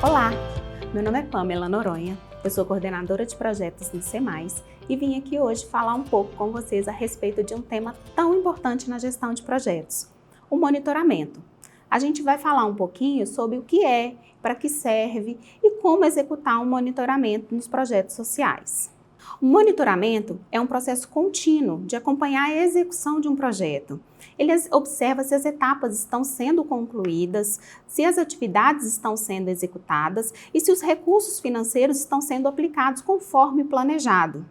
Olá, meu nome é Pamela Noronha, eu sou coordenadora de projetos no SEMAIS e vim aqui hoje falar um pouco com vocês a respeito de um tema tão importante na gestão de projetos, o monitoramento. A gente vai falar um pouquinho sobre o que é, para que serve e como executar um monitoramento nos projetos sociais. O monitoramento é um processo contínuo de acompanhar a execução de um projeto. Ele observa se as etapas estão sendo concluídas, se as atividades estão sendo executadas e se os recursos financeiros estão sendo aplicados conforme planejado.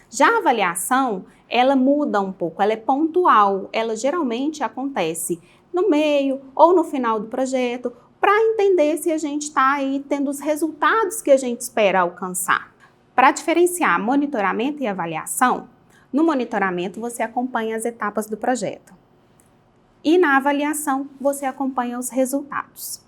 Já a avaliação, ela muda um pouco, ela é pontual, ela geralmente acontece no meio ou no final do projeto, para entender se a gente está aí tendo os resultados que a gente espera alcançar. Para diferenciar monitoramento e avaliação, no monitoramento você acompanha as etapas do projeto e na avaliação você acompanha os resultados.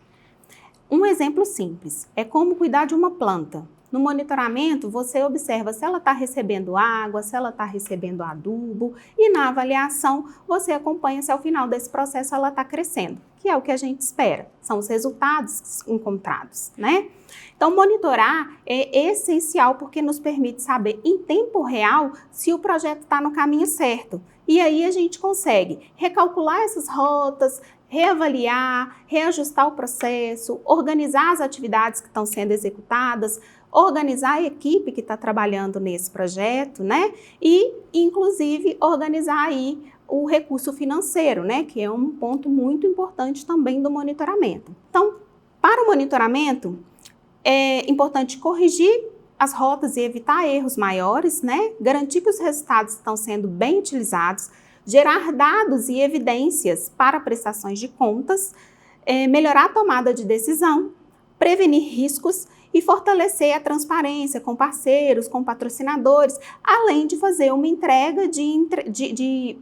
Um exemplo simples é como cuidar de uma planta. No monitoramento, você observa se ela está recebendo água, se ela está recebendo adubo e na avaliação você acompanha se ao final desse processo ela está crescendo, que é o que a gente espera, são os resultados encontrados, né? Então, monitorar é essencial porque nos permite saber em tempo real se o projeto está no caminho certo. E aí a gente consegue recalcular essas rotas, reavaliar, reajustar o processo, organizar as atividades que estão sendo executadas, organizar a equipe que está trabalhando nesse projeto, né? E, inclusive, organizar aí o recurso financeiro, né? Que é um ponto muito importante também do monitoramento. Então, para o monitoramento, é importante corrigir as rotas e evitar erros maiores, né? Garantir que os resultados estão sendo bem utilizados, gerar dados e evidências para prestações de contas, melhorar a tomada de decisão, prevenir riscos e fortalecer a transparência com parceiros, com patrocinadores, além de fazer uma entrega de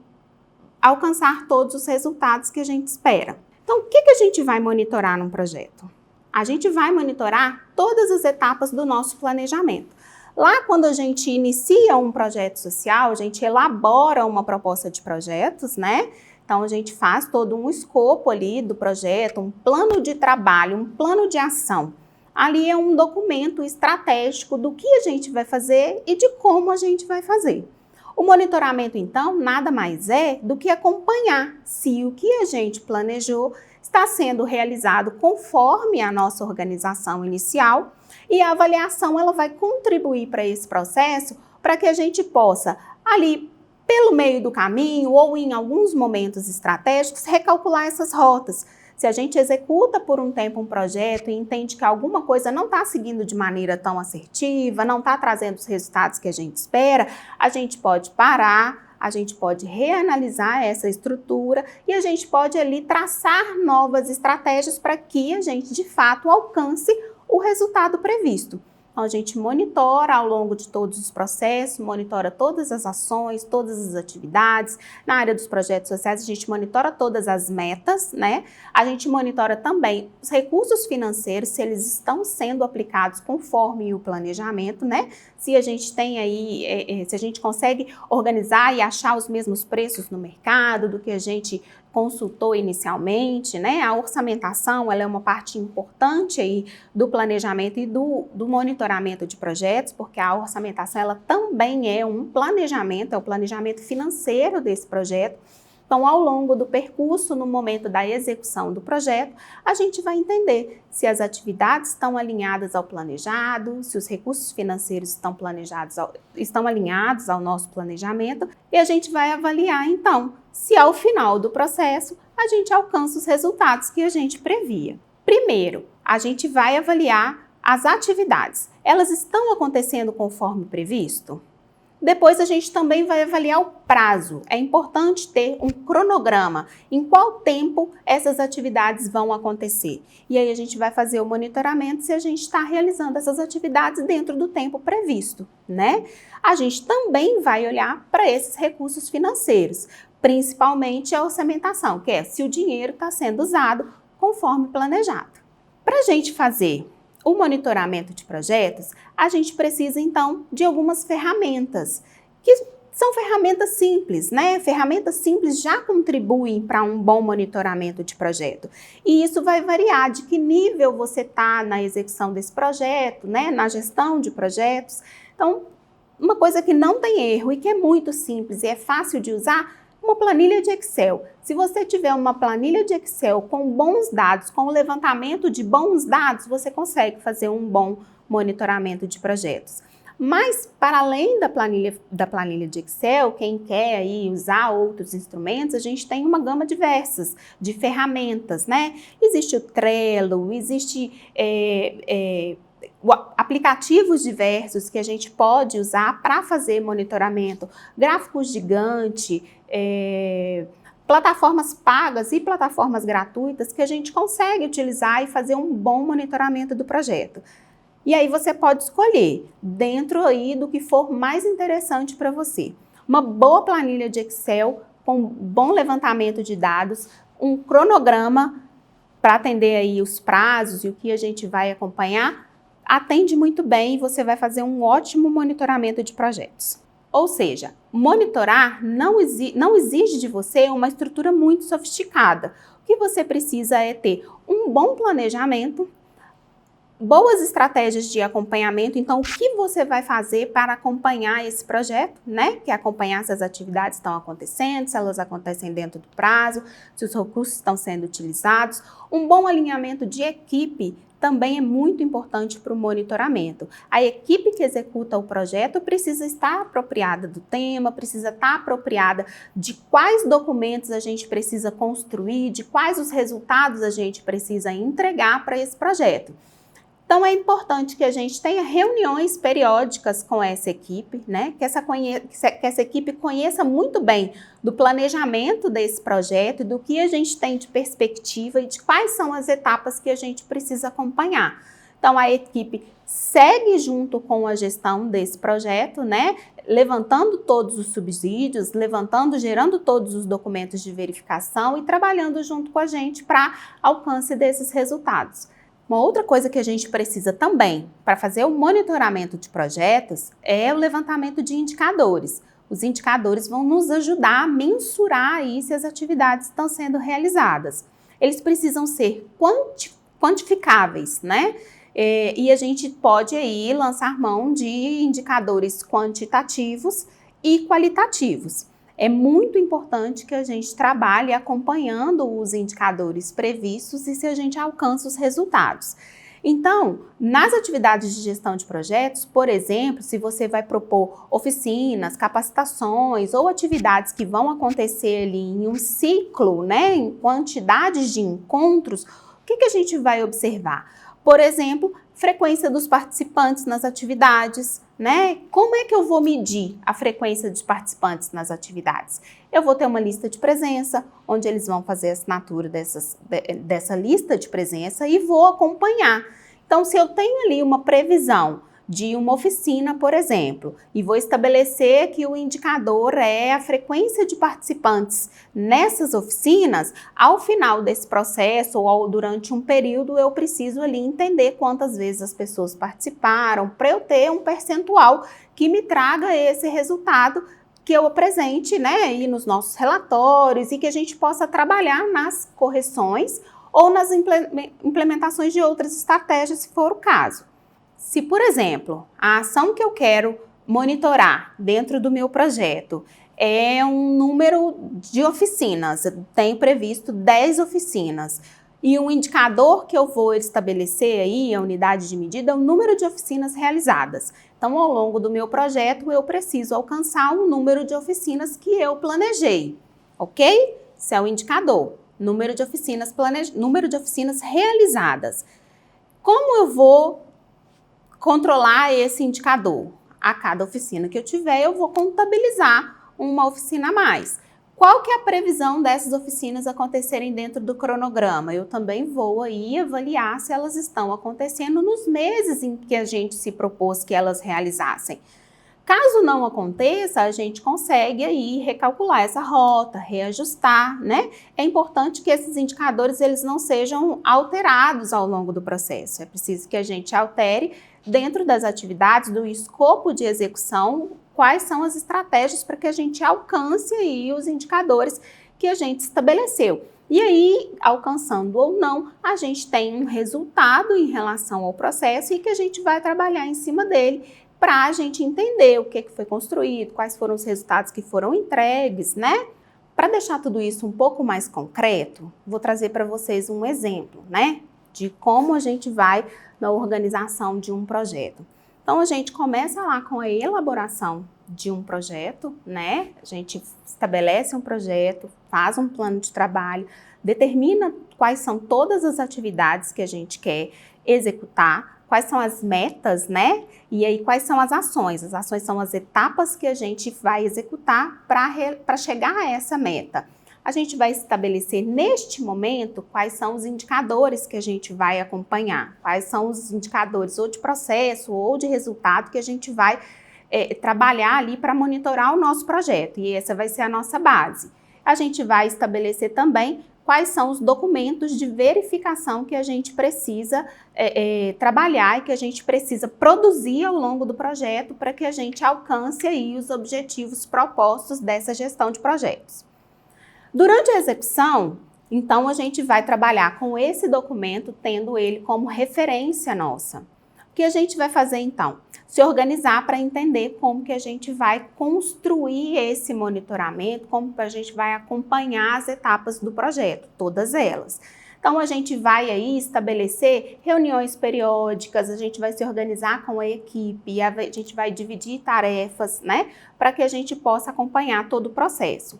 alcançar todos os resultados que a gente espera. Então, o que a gente vai monitorar num projeto? A gente vai monitorar todas as etapas do nosso planejamento. Lá, quando a gente inicia um projeto social, a gente elabora uma proposta de projetos, né? Então, a gente faz todo um escopo ali do projeto, um plano de trabalho, um plano de ação. Ali é um documento estratégico do que a gente vai fazer e de como a gente vai fazer. O monitoramento, então, nada mais é do que acompanhar se o que a gente planejou está sendo realizado conforme a nossa organização inicial e a avaliação ela vai contribuir para esse processo para que a gente possa, ali, pelo meio do caminho ou em alguns momentos estratégicos, recalcular essas rotas. Se a gente executa por um tempo um projeto e entende que alguma coisa não está seguindo de maneira tão assertiva, não está trazendo os resultados que a gente espera, a gente pode parar, a gente pode reanalisar essa estrutura e a gente pode ali traçar novas estratégias para que a gente de fato alcance o resultado previsto. Então, a gente monitora ao longo de todos os processos, monitora todas as ações, todas as atividades. Na área dos projetos sociais, a gente monitora todas as metas, né? A gente monitora também os recursos financeiros, se eles estão sendo aplicados conforme o planejamento, né? Se a gente tem aí, se a gente consegue organizar e achar os mesmos preços no mercado do que a gente consultou inicialmente, né? A orçamentação, ela é uma parte importante aí do planejamento e do monitoramento de projetos, porque a orçamentação, ela também é um planejamento, é o planejamento financeiro desse projeto. Então, ao longo do percurso, no momento da execução do projeto, a gente vai entender se as atividades estão alinhadas ao planejado, se os recursos financeiros estão alinhados ao nosso planejamento, e a gente vai avaliar, então, se ao final do processo a gente alcança os resultados que a gente previa. Primeiro, a gente vai avaliar as atividades. Elas estão acontecendo conforme previsto? Depois a gente também vai avaliar o prazo. É importante ter um cronograma, em qual tempo essas atividades vão acontecer. E aí a gente vai fazer o monitoramento se a gente está realizando essas atividades dentro do tempo previsto, né? A gente também vai olhar para esses recursos financeiros, principalmente a orçamentação, que é se o dinheiro está sendo usado conforme planejado. Para a gente fazer o monitoramento de projetos, a gente precisa, então, de algumas ferramentas que São ferramentas simples, né? Ferramentas simples já contribuem para um bom monitoramento de projeto. E isso vai variar de que nível você está na execução desse projeto, né? Na gestão de projetos. Então, uma coisa que não tem erro e que é muito simples e é fácil de usar, uma planilha de Excel. Se você tiver uma planilha de Excel com bons dados, com o levantamento de bons dados, você consegue fazer um bom monitoramento de projetos. Mas, para além da planilha de Excel, quem quer aí usar outros instrumentos, a gente tem uma gama diversa de ferramentas, né? Existe o Trello, existe aplicativos diversos que a gente pode usar para fazer monitoramento, gráficos gigantes, plataformas pagas e plataformas gratuitas que a gente consegue utilizar e fazer um bom monitoramento do projeto. E aí você pode escolher dentro aí do que for mais interessante para você. Uma boa planilha de Excel com bom levantamento de dados, um cronograma para atender aí os prazos e o que a gente vai acompanhar, atende muito bem e você vai fazer um ótimo monitoramento de projetos. Ou seja, monitorar não exige de você uma estrutura muito sofisticada. O que você precisa é ter um bom planejamento, boas estratégias de acompanhamento. Então, o que você vai fazer para acompanhar esse projeto, né? Que é acompanhar se as atividades estão acontecendo, se elas acontecem dentro do prazo, se os recursos estão sendo utilizados. Um bom alinhamento de equipe também é muito importante para o monitoramento. A equipe que executa o projeto precisa estar apropriada do tema, precisa estar apropriada de quais documentos a gente precisa construir, de quais os resultados a gente precisa entregar para esse projeto. Então, é importante que a gente tenha reuniões periódicas com essa equipe, né? Que essa equipe conheça muito bem do planejamento desse projeto, do que a gente tem de perspectiva e de quais são as etapas que a gente precisa acompanhar. Então, a equipe segue junto com a gestão desse projeto, né? Levantando todos os subsídios, gerando todos os documentos de verificação e trabalhando junto com a gente para alcance desses resultados. Uma outra coisa que a gente precisa também para fazer o monitoramento de projetos é o levantamento de indicadores. Os indicadores vão nos ajudar a mensurar aí se as atividades estão sendo realizadas. Eles precisam ser quantificáveis, né? E a gente pode aí lançar mão de indicadores quantitativos e qualitativos. É muito importante que a gente trabalhe acompanhando os indicadores previstos e se a gente alcança os resultados. Então, nas atividades de gestão de projetos, por exemplo, se você vai propor oficinas, capacitações ou atividades que vão acontecer ali em um ciclo, né, em quantidades de encontros, o que a gente vai observar? Por exemplo, frequência dos participantes nas atividades, né? Como é que eu vou medir a frequência dos participantes nas atividades? Eu vou ter uma lista de presença, onde eles vão fazer a assinatura dessa lista de presença e vou acompanhar. Então, se eu tenho ali uma previsão de uma oficina, por exemplo, e vou estabelecer que o indicador é a frequência de participantes nessas oficinas, ao final desse processo ou durante um período, eu preciso ali entender quantas vezes as pessoas participaram, para eu ter um percentual que me traga esse resultado que eu apresente, né, aí nos nossos relatórios e que a gente possa trabalhar nas correções ou nas implementações de outras estratégias, se for o caso. Se, por exemplo, a ação que eu quero monitorar dentro do meu projeto é um número de oficinas, eu tenho previsto 10 oficinas, e um indicador que eu vou estabelecer aí, a unidade de medida, é o número de oficinas realizadas. Então, ao longo do meu projeto, eu preciso alcançar um número de oficinas que eu planejei, ok? Esse é o indicador, número de oficinas realizadas. Como eu vou controlar esse indicador? A cada oficina que eu tiver, eu vou contabilizar uma oficina a mais. Qual que é a previsão dessas oficinas acontecerem dentro do cronograma? Eu também vou aí avaliar se elas estão acontecendo nos meses em que a gente se propôs que elas realizassem. Caso não aconteça, a gente consegue aí recalcular essa rota, reajustar, né? É importante que esses indicadores eles não sejam alterados ao longo do processo. É preciso que a gente altere dentro das atividades, do escopo de execução, quais são as estratégias para que a gente alcance aí os indicadores que a gente estabeleceu. E aí, alcançando ou não, a gente tem um resultado em relação ao processo e que a gente vai trabalhar em cima dele para a gente entender o que foi construído, quais foram os resultados que foram entregues, né? Para deixar tudo isso um pouco mais concreto, vou trazer para vocês um exemplo, né? De como a gente vai na organização de um projeto. Então, a gente começa lá com a elaboração de um projeto, né? A gente estabelece um projeto, faz um plano de trabalho, determina quais são todas as atividades que a gente quer executar, quais são as metas, né? E aí, quais são as ações? As ações são as etapas que a gente vai executar para chegar a essa meta. A gente vai estabelecer neste momento quais são os indicadores que a gente vai acompanhar, quais são os indicadores ou de processo ou de resultado que a gente vai trabalhar ali para monitorar o nosso projeto, e essa vai ser a nossa base. A gente vai estabelecer também quais são os documentos de verificação que a gente precisa trabalhar e que a gente precisa produzir ao longo do projeto para que a gente alcance aí os objetivos propostos dessa gestão de projetos. Durante a execução, então, a gente vai trabalhar com esse documento, tendo ele como referência nossa. O que a gente vai fazer, então? Se organizar para entender como que a gente vai construir esse monitoramento, como que a gente vai acompanhar as etapas do projeto, todas elas. Então, a gente vai aí estabelecer reuniões periódicas, a gente vai se organizar com a equipe, a gente vai dividir tarefas, né, para que a gente possa acompanhar todo o processo.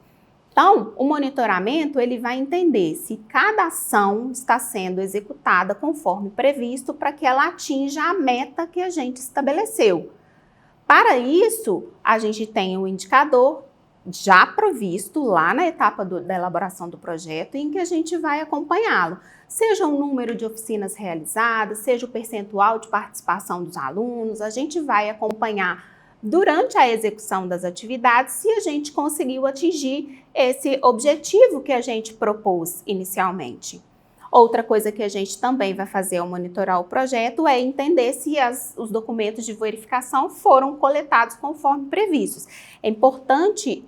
Então, o monitoramento, ele vai entender se cada ação está sendo executada conforme previsto para que ela atinja a meta que a gente estabeleceu. Para isso, a gente tem um indicador já provisto lá na etapa da elaboração do projeto em que a gente vai acompanhá-lo. Seja o número de oficinas realizadas, seja o percentual de participação dos alunos, a gente vai acompanhar durante a execução das atividades se a gente conseguiu atingir esse objetivo que a gente propôs inicialmente. Outra coisa que a gente também vai fazer ao monitorar o projeto é entender se os documentos de verificação foram coletados conforme previstos. É importante,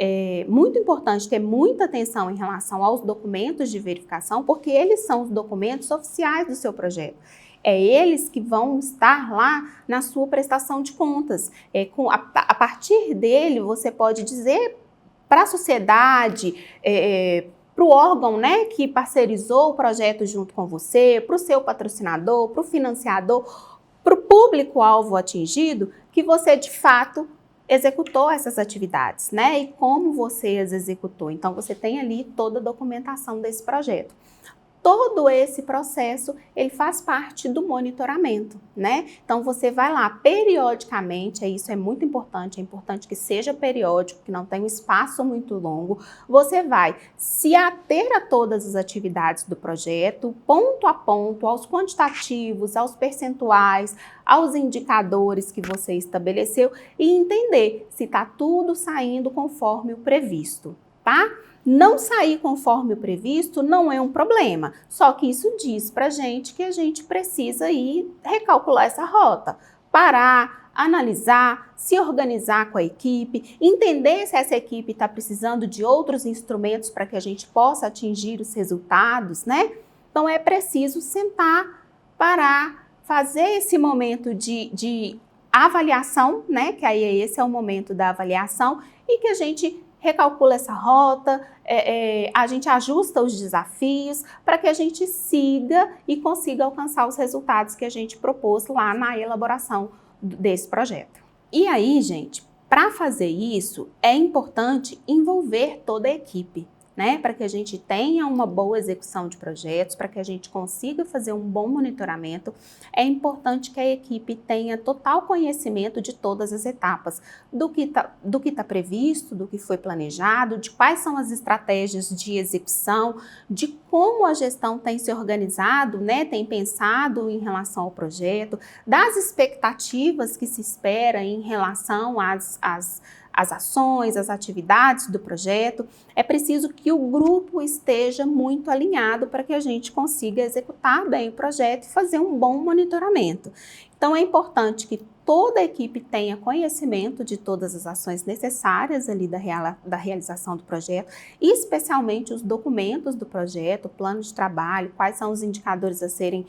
muito importante ter muita atenção em relação aos documentos de verificação, porque eles são os documentos oficiais do seu projeto. É eles que vão estar lá na sua prestação de contas. A partir dele, você pode dizer para a sociedade, para o órgão, né, que parceirizou o projeto junto com você, para o seu patrocinador, para o financiador, para o público-alvo atingido, que você de fato executou essas atividades, né? E como você as executou. Então, você tem ali toda a documentação desse projeto. Todo esse processo, ele faz parte do monitoramento, né? Então, você vai lá periodicamente, isso é muito importante, é importante que seja periódico, que não tenha um espaço muito longo. Você vai se ater a todas as atividades do projeto, ponto a ponto, aos quantitativos, aos percentuais, aos indicadores que você estabeleceu e entender se está tudo saindo conforme o previsto, tá? Não sair conforme o previsto não é um problema, só que isso diz pra gente que a gente precisa ir recalcular essa rota, parar, analisar, se organizar com a equipe, entender se essa equipe está precisando de outros instrumentos para que a gente possa atingir os resultados, né? Então é preciso sentar, parar, fazer esse momento de avaliação, né? Que aí esse é o momento da avaliação e que a gente recalcula essa rota, a gente ajusta os desafios para que a gente siga e consiga alcançar os resultados que a gente propôs lá na elaboração desse projeto. E aí, gente, para fazer isso, é importante envolver toda a equipe, né? Para que a gente tenha uma boa execução de projetos, para que a gente consiga fazer um bom monitoramento, é importante que a equipe tenha total conhecimento de todas as etapas, do que tá previsto, do que foi planejado, de quais são as estratégias de execução, de como a gestão tem se organizado, né? Tem pensado em relação ao projeto, das expectativas que se espera em relação as ações, as atividades do projeto. É preciso que o grupo esteja muito alinhado para que a gente consiga executar bem o projeto e fazer um bom monitoramento. Então, é importante que toda a equipe tenha conhecimento de todas as ações necessárias ali da realização do projeto, e especialmente os documentos do projeto, o plano de trabalho, quais são os indicadores a serem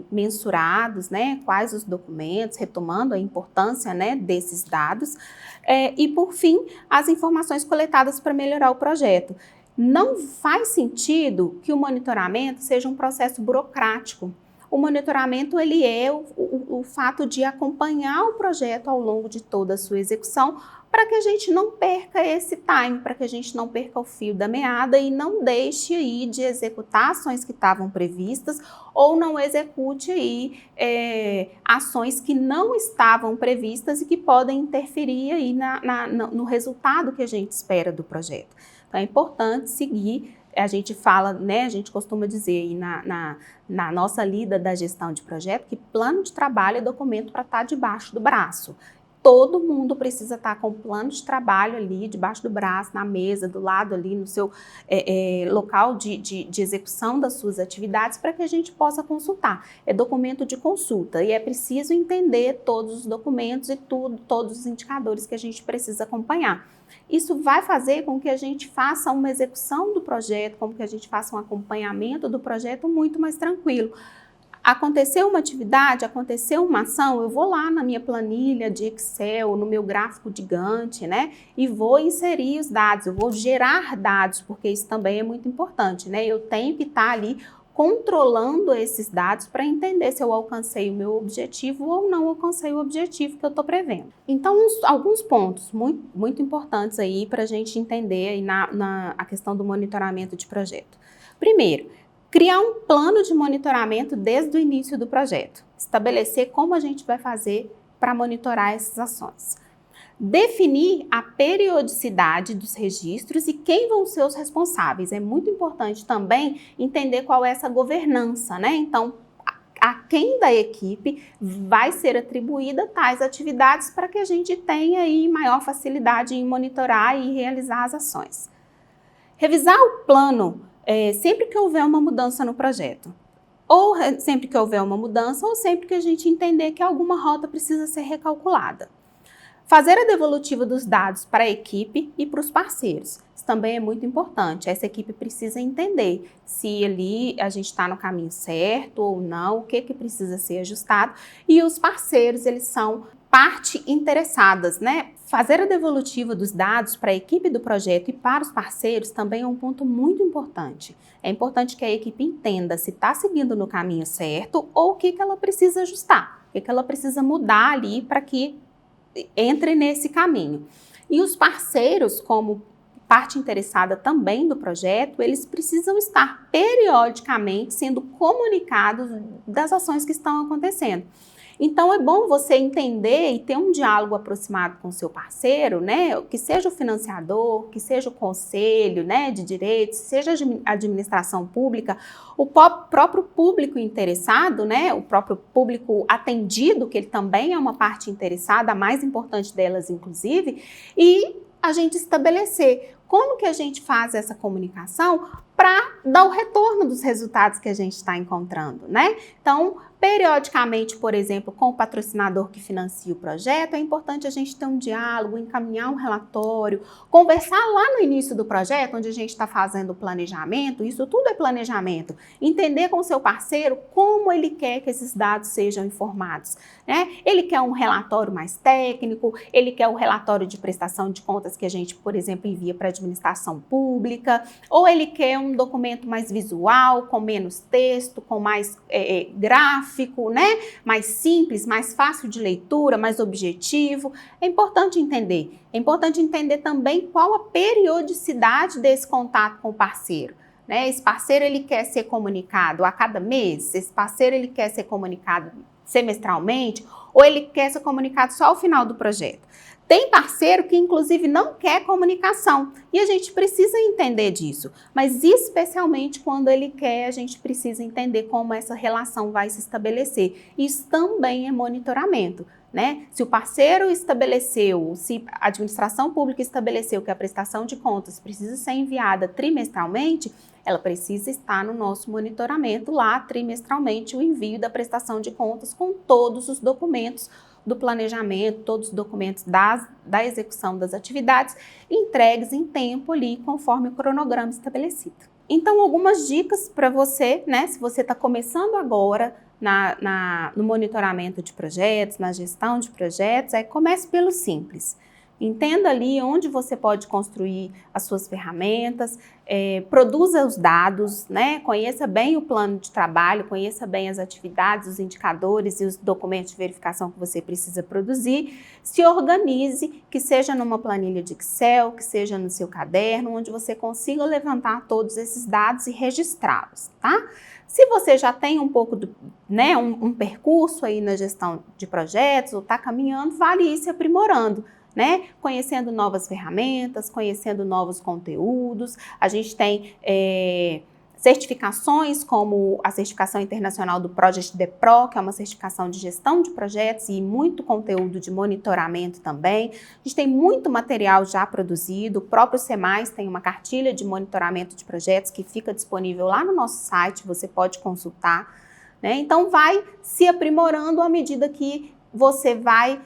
mensurados, né? Quais os documentos, retomando a importância, né, desses dados, e por fim, as informações coletadas para melhorar o projeto. Não faz sentido que o monitoramento seja um processo burocrático. O monitoramento, ele é o fato de acompanhar o projeto ao longo de toda a sua execução, para que a gente não perca esse time, para que a gente não perca o fio da meada e não deixe aí de executar ações que estavam previstas ou não execute aí ações que não estavam previstas e que podem interferir aí no resultado que a gente espera do projeto. Então é importante seguir. A gente fala, né, a gente costuma dizer aí na nossa lida da gestão de projeto que plano de trabalho é documento para estar debaixo do braço. Todo mundo precisa estar com o plano de trabalho ali, debaixo do braço, na mesa, do lado ali, no seu local de execução das suas atividades, para que a gente possa consultar. É documento de consulta e é preciso entender todos os documentos e todos os indicadores que a gente precisa acompanhar. Isso vai fazer com que a gente faça uma execução do projeto, com que a gente faça um acompanhamento do projeto muito mais tranquilo. Aconteceu uma atividade, aconteceu uma ação, eu vou lá na minha planilha de Excel, no meu gráfico de Gantt, né? E vou inserir os dados, eu vou gerar dados, porque isso também é muito importante, né? Eu tenho que estar ali controlando esses dados para entender se eu alcancei o meu objetivo ou não alcancei o objetivo que eu estou prevendo. Então, alguns pontos muito importantes aí para a gente entender aí a questão do monitoramento de projeto. Primeiro, criar um plano de monitoramento desde o início do projeto. Estabelecer como a gente vai fazer para monitorar essas ações. Definir a periodicidade dos registros e quem vão ser os responsáveis. É muito importante também entender qual é essa governança, né? Então, a quem da equipe vai ser atribuída tais atividades para que a gente tenha aí maior facilidade em monitorar e realizar as ações. Revisar o plano sempre que houver uma mudança no projeto. Ou sempre que houver uma mudança, ou sempre que a gente entender que alguma rota precisa ser recalculada. Fazer a devolutiva dos dados para a equipe e para os parceiros. Isso também é muito importante. Essa equipe precisa entender se ali a gente está no caminho certo ou não, o que precisa ser ajustado. E os parceiros, eles são parte interessadas, né? Fazer a devolutiva dos dados para a equipe do projeto e para os parceiros também é um ponto muito importante. É importante que a equipe entenda se está seguindo no caminho certo ou o que ela precisa ajustar, o que ela precisa mudar ali para que entre nesse caminho. E os parceiros, como parte interessada também do projeto, eles precisam estar periodicamente sendo comunicados das ações que estão acontecendo. Então, é bom você entender e ter um diálogo aproximado com o seu parceiro, né? Que seja o financiador, que seja o conselho, né, de direitos, seja a administração pública, o próprio público interessado, né? O próprio público atendido, que ele também é uma parte interessada, a mais importante delas, inclusive, e a gente estabelecer como que a gente faz essa comunicação para dar o retorno dos resultados que a gente está encontrando, né? Então, periodicamente, por exemplo, com o patrocinador que financia o projeto, é importante a gente ter um diálogo, encaminhar um relatório, conversar lá no início do projeto, onde a gente está fazendo o planejamento, isso tudo é planejamento, entender com o seu parceiro como ele quer que esses dados sejam informados, né? Ele quer um relatório mais técnico, ele quer o relatório de prestação de contas que a gente, por exemplo, envia para a administração pública, ou ele quer um documento mais visual, com menos texto, com mais gráfico, né? Mais simples, mais fácil de leitura, mais objetivo. É importante entender. É importante entender também qual a periodicidade desse contato com o parceiro, né? Esse parceiro, ele quer ser comunicado a cada mês? Esse parceiro, ele quer ser comunicado semestralmente? Ou ele quer ser comunicado só ao final do projeto? Tem parceiro que, inclusive, não quer comunicação e a gente precisa entender disso, mas especialmente quando ele quer, a gente precisa entender como essa relação vai se estabelecer. Isso também é monitoramento, né? Se o parceiro estabeleceu, se a administração pública estabeleceu que a prestação de contas precisa ser enviada trimestralmente, ela precisa estar no nosso monitoramento lá trimestralmente, o envio da prestação de contas com todos os documentos do planejamento, todos os documentos da execução das atividades entregues em tempo ali, conforme o cronograma estabelecido. Então, algumas dicas para você, né? Se você está começando agora no monitoramento de projetos, na gestão de projetos, comece pelo simples. Entenda ali onde você pode construir as suas ferramentas, produza os dados, né? Conheça bem o plano de trabalho, conheça bem as atividades, os indicadores e os documentos de verificação que você precisa produzir. Se organize, que seja numa planilha de Excel, que seja no seu caderno, onde você consiga levantar todos esses dados e registrá-los, tá? Se você já tem um pouco um percurso aí na gestão de projetos ou está caminhando, vale ir se aprimorando, né? Conhecendo novas ferramentas, conhecendo novos conteúdos. A gente tem certificações como a certificação internacional do Project The Pro, que é uma certificação de gestão de projetos e muito conteúdo de monitoramento também. A gente tem muito material já produzido, o próprio SEMAIS tem uma cartilha de monitoramento de projetos que fica disponível lá no nosso site, você pode consultar, né? Então vai se aprimorando à medida que você vai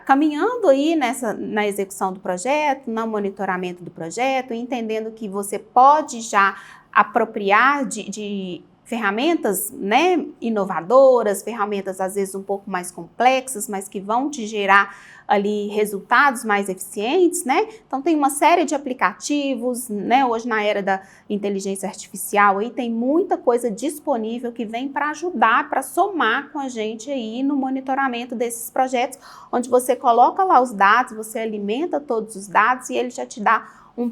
caminhando aí na execução do projeto, no monitoramento do projeto, entendendo que você pode já apropriar de ferramentas, né, inovadoras, ferramentas às vezes um pouco mais complexas, mas que vão te gerar ali resultados mais eficientes, né? Então tem uma série de aplicativos, né? Hoje na era da inteligência artificial aí tem muita coisa disponível que vem para ajudar, para somar com a gente aí no monitoramento desses projetos, onde você coloca lá os dados, você alimenta todos os dados e ele já te dá um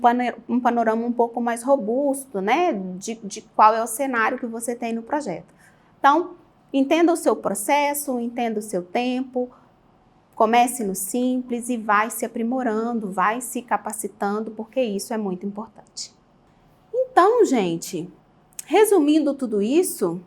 panorama um pouco mais robusto, né, de qual é o cenário que você tem no projeto. Então, entenda o seu processo, entenda o seu tempo, comece no simples e vai se aprimorando, vai se capacitando, porque isso é muito importante. Então, gente, resumindo tudo isso,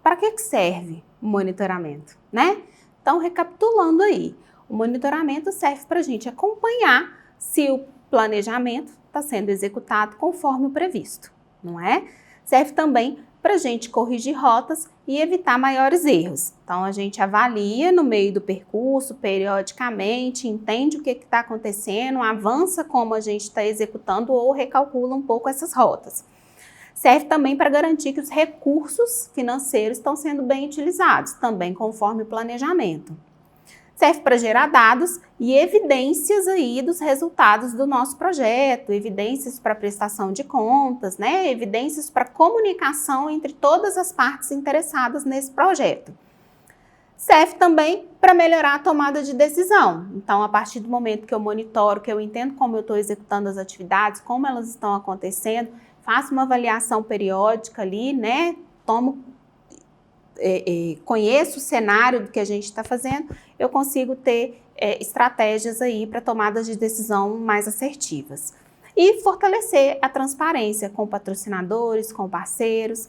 para que serve o monitoramento, né? Então, recapitulando aí, o monitoramento serve para a gente acompanhar se o planejamento está sendo executado conforme o previsto, não é? Serve também para a gente corrigir rotas e evitar maiores erros. Então, a gente avalia no meio do percurso, periodicamente, entende o que está acontecendo, avança como a gente está executando ou recalcula um pouco essas rotas. Serve também para garantir que os recursos financeiros estão sendo bem utilizados, também conforme o planejamento. Serve para gerar dados e evidências aí dos resultados do nosso projeto, evidências para prestação de contas, né? Evidências para comunicação entre todas as partes interessadas nesse projeto. Serve também para melhorar a tomada de decisão. Então, a partir do momento que eu monitoro, que eu entendo como eu estou executando as atividades, como elas estão acontecendo, faço uma avaliação periódica ali, né? Conheço o cenário do que a gente está fazendo, eu consigo ter estratégias aí para tomadas de decisão mais assertivas. E fortalecer a transparência com patrocinadores, com parceiros.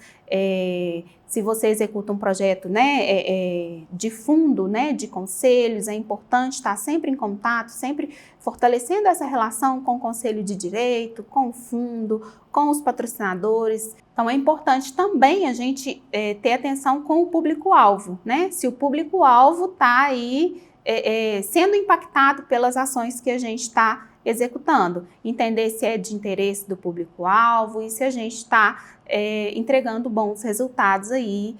Se você executa um projeto, né, de fundo, né, de conselhos, é importante estar sempre em contato, sempre fortalecendo essa relação com o conselho de direito, com o fundo, com os patrocinadores. Então é importante também a gente ter atenção com o público-alvo, né? Se o público-alvo está aí sendo impactado pelas ações que a gente está executando, entender se é de interesse do público-alvo e se a gente está entregando bons resultados aí.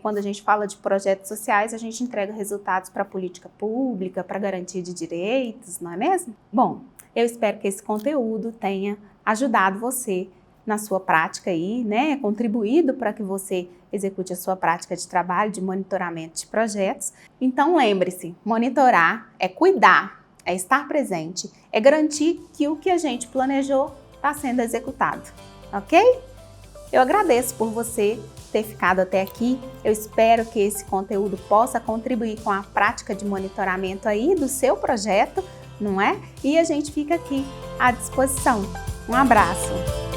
Quando a gente fala de projetos sociais, a gente entrega resultados para a política pública, para garantia de direitos, não é mesmo? Bom, eu espero que esse conteúdo tenha ajudado você na sua prática aí, né, contribuído para que você execute a sua prática de trabalho, de monitoramento de projetos. Então lembre-se, monitorar é cuidar, é estar presente, é garantir que o que a gente planejou está sendo executado, ok? Eu agradeço por você ter ficado até aqui, eu espero que esse conteúdo possa contribuir com a prática de monitoramento aí do seu projeto, não é? E a gente fica aqui à disposição. Um abraço!